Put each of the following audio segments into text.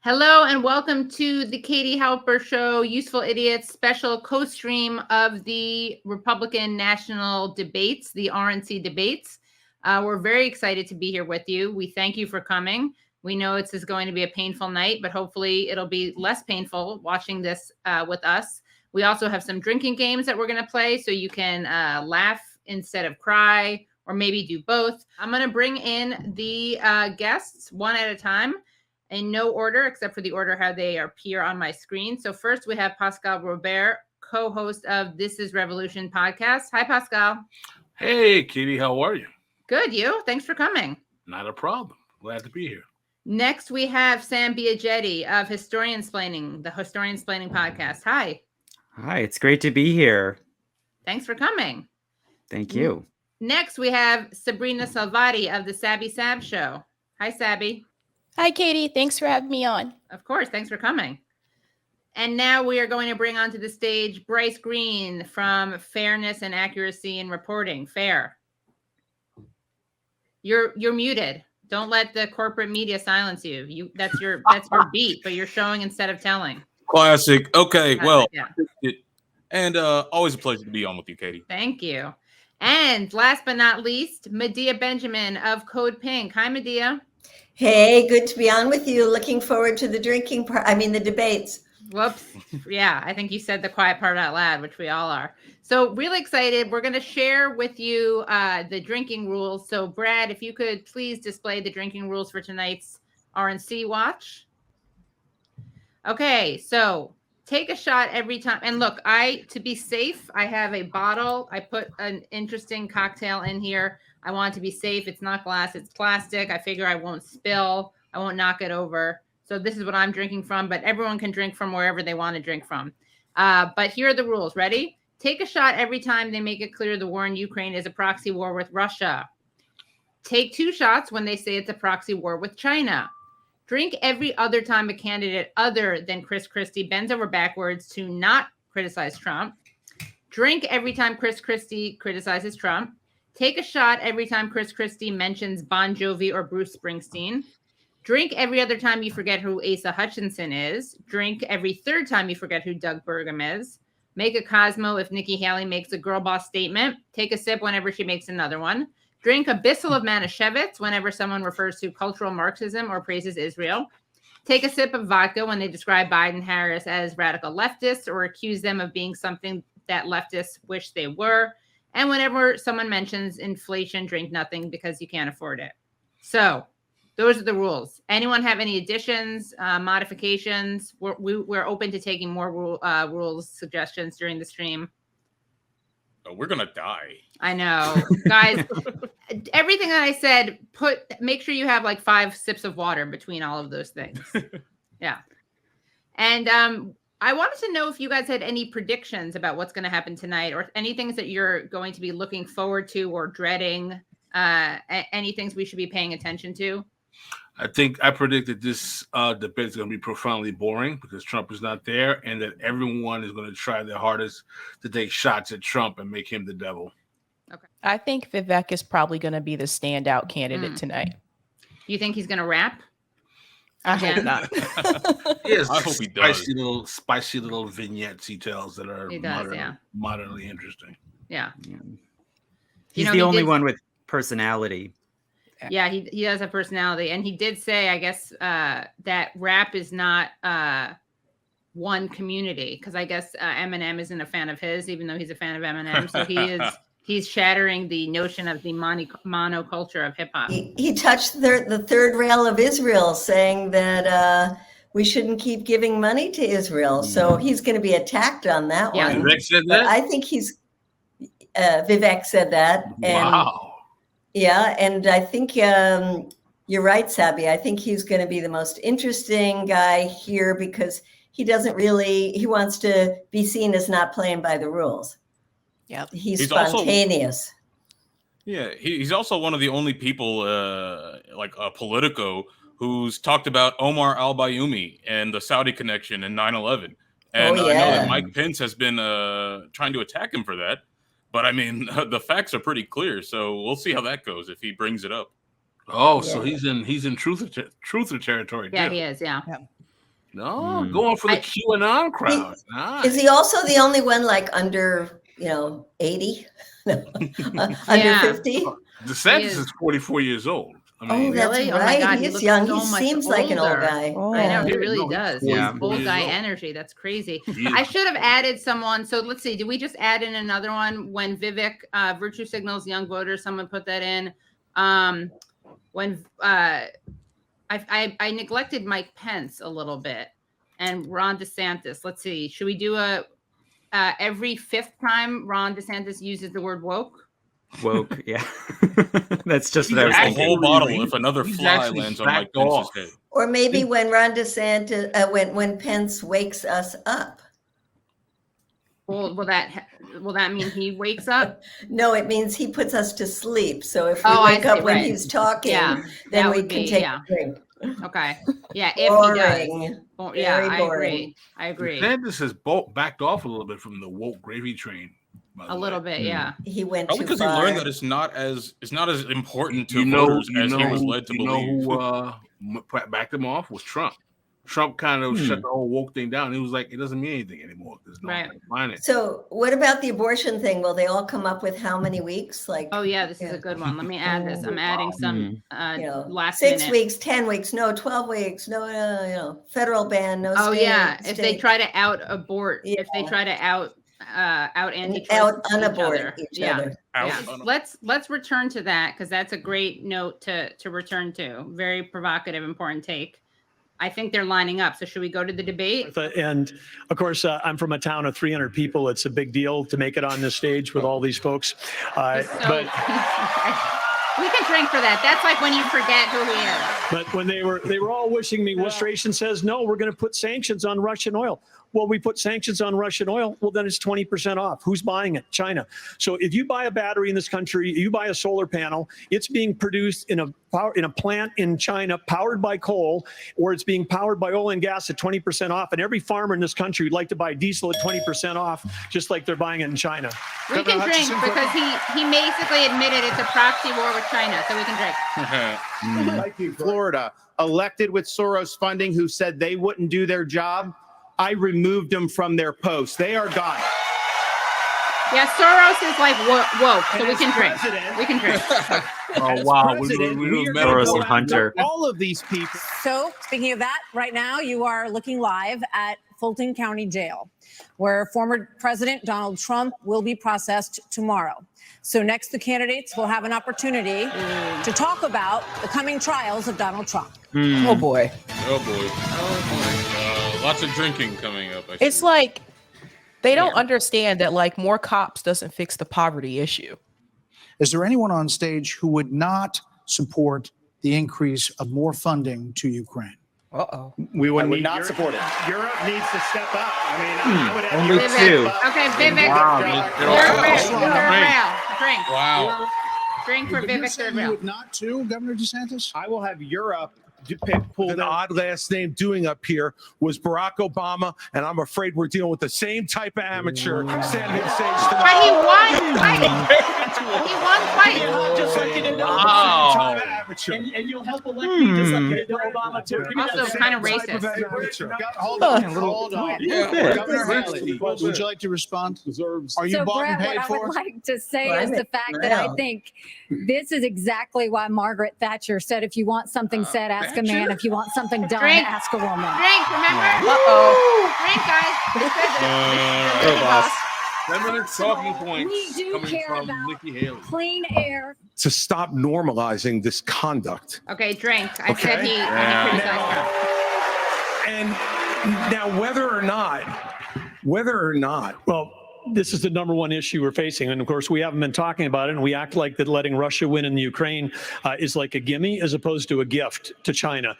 Hello and welcome to the Katie Halper Show, Useful Idiots special co-stream of the Republican National Debates, the RNC debates. We're very excited to be here with you. We thank you for coming. We know this is going to be a painful night, but hopefully it'll be less painful watching this with us. We also have some drinking games that we're going to play so you can laugh instead of cry, or maybe do both. I'm going to bring in the guests one at a time, in no order except for the order how they appear on my screen. So first we have Pascal Robert, co-host of This Is Revolution podcast. Hi, Pascal. Hey, Katie, how are you? Good, you? Thanks for coming. Not a problem. Glad to be here. Next we have Sam Biagetti of Historiansplaining, the Historiansplaining podcast. Hi. Hi, it's great to be here. Thanks for coming. Thank you. Next we have Sabrina Salvati of the Sabby Sab Show. Hi, Sabby. Hi, Katie. Thanks for having me on. Of course. Thanks for coming. And now we are going to bring onto the stage Bryce Greene from Fairness and Accuracy in Reporting. Fair. You're muted. Don't let the corporate media silence you. That's your beat, but you're showing instead of telling. Classic. Okay. Well, yeah. And always a pleasure to be on with you, Katie. Thank you. And last but not least, Medea Benjamin of Code Pink. Hi, Medea. Hey, good to be on with you. Looking forward to the the debates. Whoops. Yeah, I think you said the quiet part out loud, which we all are. So really excited. We're going to share with you the drinking rules. So Brad, if you could please display the drinking rules for tonight's RNC watch. Okay, so take a shot every time. And look, to be safe, I have a bottle. I put an interesting cocktail in here. I want it to be safe. It's not glass, it's plastic. I figure I won't spill. I won't knock it over. So this is what I'm drinking from, but everyone can drink from wherever they want to drink from. But here are the rules. Ready? Take a shot every time they make it clear the war in Ukraine is a proxy war with Russia. Take 2 shots when they say it's a proxy war with China. Drink every other time a candidate other than Chris Christie bends over backwards to not criticize Trump. Drink every time Chris Christie criticizes Trump. Take a shot every time Chris Christie mentions Bon Jovi or Bruce Springsteen. Drink every other time you forget who Asa Hutchinson is. Drink every third time you forget who Doug Burgum is. Make a cosmo if Nikki Haley makes a girl boss statement. Take a sip whenever she makes another one. Drink a bissel of manischevitz whenever someone refers to cultural Marxism or praises Israel. Take a sip of vodka when they describe Biden-Harris as radical leftists or accuse them of being something that leftists wish they were. And whenever someone mentions inflation, drink nothing because you can't afford it. So those are the rules. Anyone have any additions, modifications? We're open to taking more rules suggestions during the stream. Oh, we're going to die. I know. Guys, everything that I said, make sure you have like 5 sips of water between all of those things. Yeah. And I wanted to know if you guys had any predictions about what's going to happen tonight, or any things that you're going to be looking forward to or dreading, any things we should be paying attention to. I think I predict that this debate is going to be profoundly boring because Trump is not there, and that everyone is going to try their hardest to take shots at Trump and make him the devil. Okay. I think Vivek is probably going to be the standout candidate tonight. You think he's going to rap? I hope not. Yes, I hope he does. Spicy little vignettes he tells that are modernly interesting. Yeah. He's the only one with personality. Yeah, he does have personality. And he did say, I guess, that rap is not one community, because I guess Eminem isn't a fan of his, even though he's a fan of Eminem. So he's shattering the notion of the monoculture of hip hop. He touched the third rail of Israel, saying that we shouldn't keep giving money to Israel. So he's going to be attacked on that one. Vivek said that? I think Vivek said that. And, wow. Yeah, and I think you're right, Sabby. I think he's going to be the most interesting guy here because he wants to be seen as not playing by the rules. Yep. He's spontaneous. He's also one of the only people like Politico who's talked about Omar al-Bayoumi and the Saudi connection in 9/11. And I know that Mike Pence has been trying to attack him for that. But I mean, the facts are pretty clear, so we'll see how that goes if he brings it up. Oh, so he's in truther territory. Yeah, too. he is. Yeah. No, going for the QAnon crowd. Is he also the only one like under 80? No, under 50? DeSantis is 44 years old. I mean, that's Really? right. Oh my God, He's looks young. so He much seems like an old older. guy. Oh. I know he Yeah, really no, does. he's He's 44 old years guy old. energy. That's crazy. He is. I should have added someone. So let's see. Did we just add in another one when Vivek virtue signals young voters? Someone put that in. When I neglected Mike Pence a little bit and Ron DeSantis. Let's see. Should we do a every fifth time Ron DeSantis uses the word woke? Woke, yeah. That's just what I was A thinking. whole bottle if another He's fly actually lands on Mike backed Pence's off. head. Or maybe when Ron DeSantis, when Pence wakes us up. Well, will that mean he wakes up? No, it means he puts us to sleep. So if we Oh, I wake see, up when right. he's talking, Yeah, then that we would can be- take yeah. a drink. Okay. Yeah, if he does. Boring. Well, yeah, Very I boring. agree. I agree. DeSantis has backed off a little bit from the woke gravy train. by the A little way. bit, yeah. He went Probably too because he far. learned that it's not as important to You know, voters as he was led to you know believe. who backed him off was Trump. Trump kind of shut the whole woke thing down. He was like, it doesn't mean anything anymore. There's no Right. find it. So what about the abortion thing? Will they all come up with how many weeks? Like, Oh yeah, this is a good one. Let me add this. I'm adding some last 6 minute. weeks, 10 weeks, no, 12 weeks, no, federal ban, no. Oh yeah, if they state- try to out abort, if they Yeah. try to out anti out unabort each yeah. other. Yeah. Let's return to that because that's a great note to return to. Very provocative, important take. I think they're lining up. So should we go to the debate? And of course, I'm from a town of 300 people. It's a big deal to make it on this stage with all these folks. But we can drink for that. That's like when you forget who he is. But when they were all wishing me, administration says, no, we're going to put sanctions on Russian oil. Well, we put sanctions on Russian oil. Well, then it's 20% off. Who's buying it? China. So if you buy a battery in this country, you buy a solar panel, it's being produced in a plant in China powered by coal, or it's being powered by oil and gas at 20% off. And every farmer in this country would like to buy diesel at 20% off, just like they're buying it in China. We can drink because he basically admitted it's a proxy war with China, so we can drink. Florida, elected with Soros funding, who said they wouldn't do their job. I removed them from their posts. They are gone. Yeah, Soros is like woke, so we can drink. We can drink. Oh wow, we are Soros and Hunter. All of these people. So, speaking of that, right now you are looking live at Fulton County Jail, where former President Donald Trump will be processed tomorrow. So next, the candidates will have an opportunity to talk about the coming trials of Donald Trump. Oh boy. Oh boy. Lots of drinking coming up. It's like they don't understand that like more cops doesn't fix the poverty issue. Is there anyone on stage who would not support the increase of more funding to Ukraine? Uh-oh. We would not Europe, support it. Europe needs to step up. I mean, I would have Only Europe two. step up. Okay, Vivek. Drink. Wow. Drink for You're Vivek saying Third you Rail. would not too, Governor DeSantis? I will have Europe pull an odd last name doing up here was Barack Obama, and I'm afraid we're dealing with the same type of amateur standing on stage But tonight. he won twice. He won twice. Just like you did Wow. and you'll help elect me just like you did Obama too. Also kind of racist. Hold on. Yeah. Governor Haley, would you like to respond? Are you So, bought and Brett, paid what I for? would like to say Well, is I'm the at fact that I Brown. think this is exactly why Margaret Thatcher said, if you want something said, ask a man. If you want something done, Drink. ask a woman. Drink, remember? Uh-oh. Drink, guys. Go, boss. 7-minute talking points We do coming care from about Nikki Haley. clean air. To stop normalizing this conduct. Okay, drink. I said Okay. he criticized Trump. And now whether or not, Well, this is the number one issue we're facing. And of course, we haven't been talking about it. And we act like that letting Russia win in the Ukraine is like a gimme as opposed to a gift to China.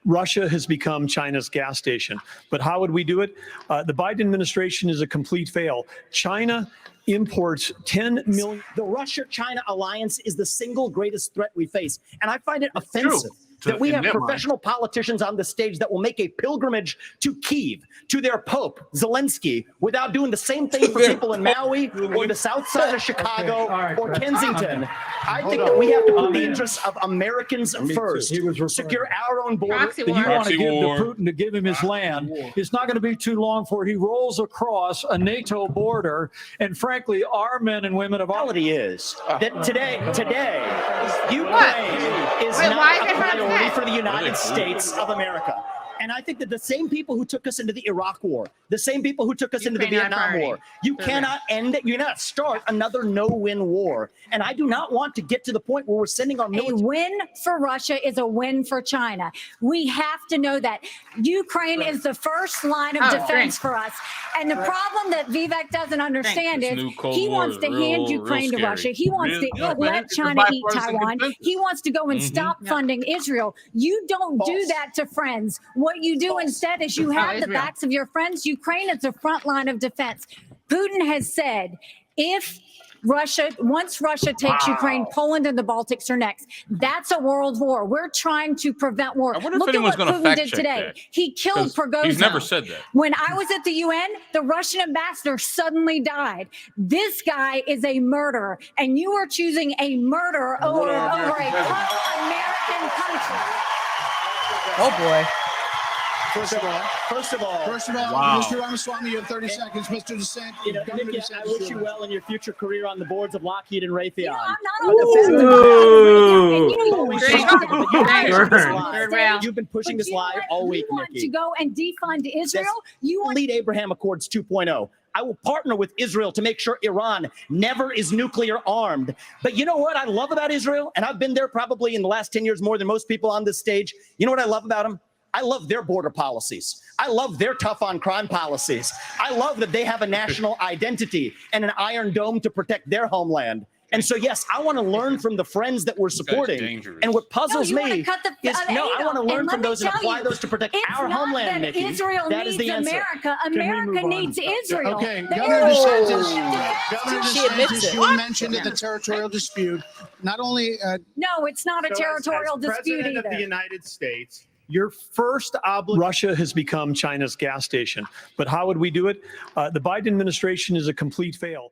Russia has become China's gas station. But how would we do it? The Biden administration is a complete fail. China imports 10 million. The Russia-China alliance is the single greatest threat we face. And I find it offensive that we in have their professional politicians on the stage that will make a pilgrimage to Kyiv, to their Pope, Zelensky, without doing the same thing for people in Maui or the south side of Chicago or Kensington. I think that we have to put the interests of Americans first. Secure our own border. Proxy You war. want to Proxy give to war. Putin to give him his land. It's not going to be too long before he rolls across a NATO border. And frankly, our men and women of our reality is that today, Ukraine is Wait, why not is a everyone priority upset? for the United States of America. And I think that the same people who took us into the Iraq War, the same people who took us into the Ukraine not a Vietnam War, you priority. cannot end it. You cannot start another no-win war. And I do not want to get to the point where we're sending our A military. win for Russia is a win for China. We have to know that. Ukraine is the first line of Oh, defense drink. for us. And the problem that Vivek doesn't understand This is new Cold he War wants is to hand real Ukraine to scary. Russia. He wants to Yeah, man, let it's a China eat bipartisan Taiwan. consensus. He wants to go and stop funding Israel. You don't do that to friends. What you do instead is you have the Israel. backs of your friends. Ukraine is the front line of defense. Putin has said, once Russia takes Ukraine, Poland and the Baltics are next. That's a world war. We're trying to prevent war. I wonder if Look at anyone's what gonna Putin fact did check today. that. He killed 'Cause Prigozhin. he's never said that. When I was at the UN, the Russian ambassador suddenly died. This guy is a murderer, and you are choosing a murderer over a pro-American country. Oh boy. First of all, Wow. Mr. Ramaswamy, you have 30 seconds. Mr. DeSantis, you know, Governor Nikki, I wish you DeSantis. well in your future career on the boards of Lockheed and Raytheon. You know, I'm not on the fence about Third round. You've been pushing But this you know lie what? all You week, want Nikki. to go and defund Israel? You want Lead Abraham Accords 2.0. I will partner with Israel to make sure Iran never is nuclear armed. But you know what I love about Israel? And I've been there probably in the last 10 years more than most people on this stage. You know what I love about them? I love their border policies. I love their tough on crime policies. I love that they have a national identity and an iron dome to protect their homeland. And so, yes, I want to learn from the friends that we're supporting. dangerous. And what puzzles you wanna me cut the is, aid I want to off. learn And from let me those and tell apply you, those to protect it's our not homeland, that Nikki. Israel That is needs the answer. America. we America move on? needs Israel. Okay, They Governor are- DeSantis, Governor She admits DeSantis, it. you mentioned that the territorial dispute, not only No, it's not a territorial dispute President of the either. United States, your first obligation. Russia has become China's gas station. But how would we do it? The Biden administration is a complete fail.